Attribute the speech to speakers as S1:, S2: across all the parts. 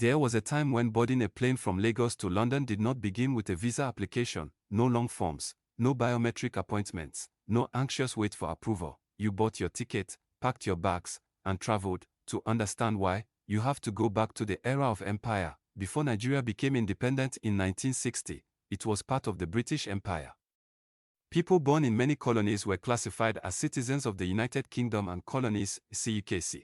S1: There was a time when boarding a plane from Lagos to London did not begin with a visa application, no long forms, no biometric appointments, no anxious wait for approval. You bought your ticket, packed your bags, and traveled. To understand why, you have to go back to the era of empire. Before Nigeria became independent in 1960, it was part of the British Empire. People born in many colonies were classified as citizens of the United Kingdom and colonies, CUKC.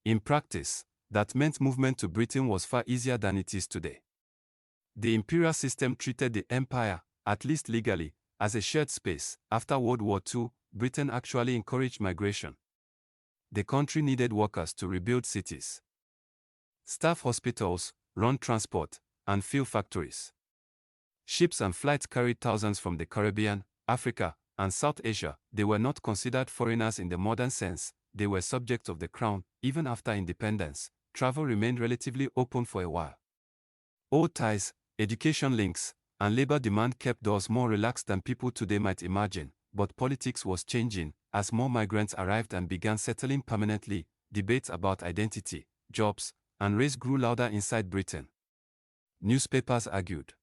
S1: In practice, that meant movement to Britain was far easier than it is today. The imperial system treated the empire, at least legally, as a shared space. After World War II, Britain actually encouraged migration. The country needed workers to rebuild cities, staff hospitals, run transport, and fuel factories. Ships and flights carried thousands from the Caribbean, Africa, and South Asia. They were not considered foreigners in the modern sense. They were subjects of the crown. Even after independence, travel remained relatively open for a while. Old ties, education links, and labor demand kept doors more relaxed than people today might imagine. But politics was changing. As more migrants arrived and began settling permanently, debates about identity, jobs, and race grew louder inside Britain. Newspapers argued.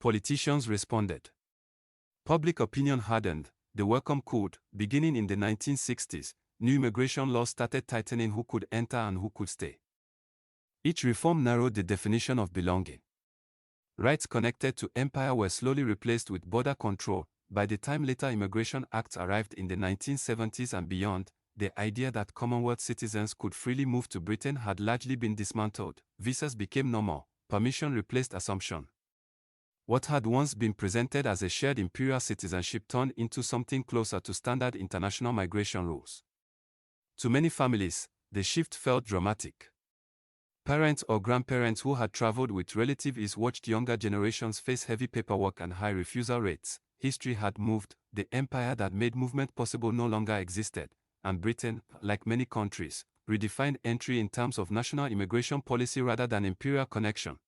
S1: Politicians responded. Public opinion hardened. The welcome cooled. Beginning in the 1960s, new immigration laws started tightening who could enter and who could stay. Each reform narrowed the definition of belonging. Rights connected to empire were slowly replaced with border control. By the time later immigration acts arrived in the 1970s and beyond, the idea that Commonwealth citizens could freely move to Britain had largely been dismantled. Visas became normal. Permission replaced assumption. What had once been presented as a shared imperial citizenship turned into something closer to standard international migration rules. To many families, the shift felt dramatic. Parents or grandparents who had traveled with relatives watched younger generations face heavy paperwork and high refusal rates. History had moved. The empire that made movement possible no longer existed, and Britain, like many countries, redefined entry in terms of national immigration policy rather than imperial connection.